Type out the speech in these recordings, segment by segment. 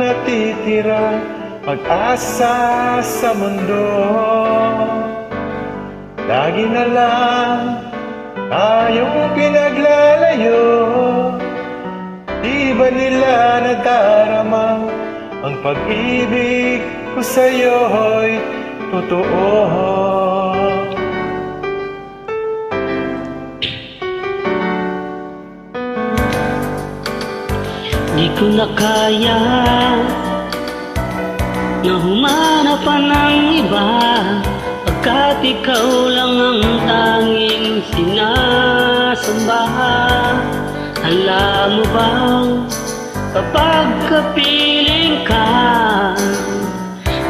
natitira pag-asa sa mundo. Lagi na lang tayong pinaglalayo. Di ba nila nadarama ang pag-ibig ko sa'yo'y totoo? Di ko na kaya na humanap pa ng iba, pagkat ikaw lang ang tanging sinasamba. Alam mo bang kapag kapiling ka,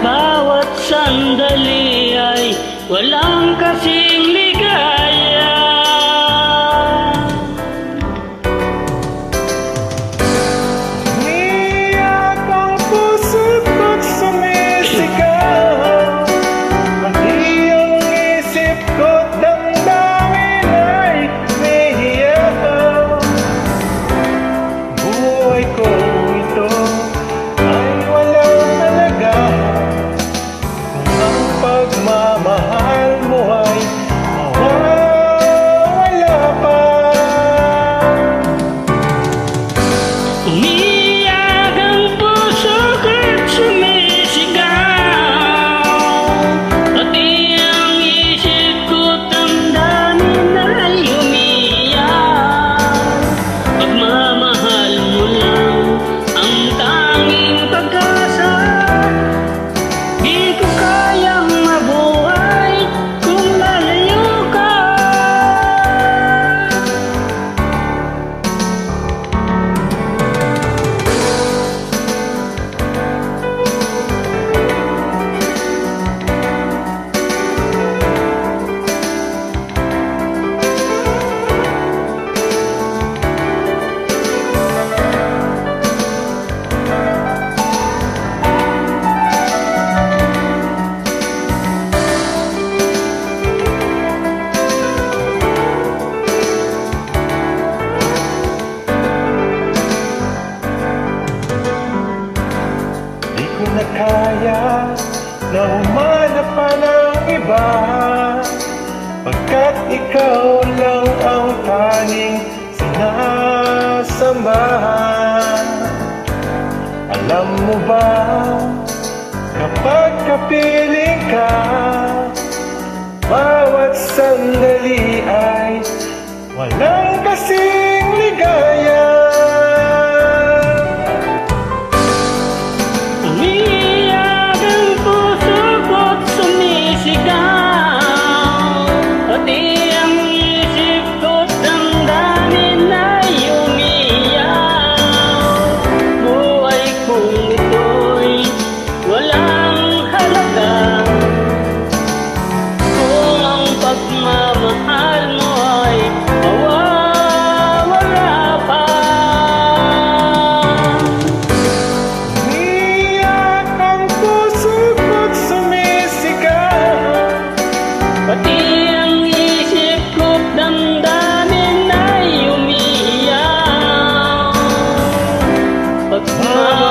bawat sandali ay walang kasing ligaya. Umiyak ang puso't ko't sumisigaw, pati ang isip ko't damdamin ay nahihiyaw. Buhay ko ito ay walang halaga kung ang pagmamahal mo ay mawawala pa. Umiyak ang puso ko't sumisigaw, pati ang isip ko't damdamin ay umiyak. Pagmamahal mo lang ang tanging pag-asa, di ko kayang mabuhay kung lalayo ka. Di ko na kaya na humanap pa ng iba, pagkat ikaw lang ang tanging sinasamba. Alam mo ba, kapag kapiling ka, bawat sandali ay walang kasing ligaya. Umiyak ang puso ko't sumisigaw, pati ang isip ko't damdamin ay umiyak. Buhay kong ito'y walang halaga kung ang pagmamahal mo ay mawawala pa. Umiyak ang puso ko't sumisigaw, Pati ang isip ko't damdamin ay umiiyak. Pagmamahal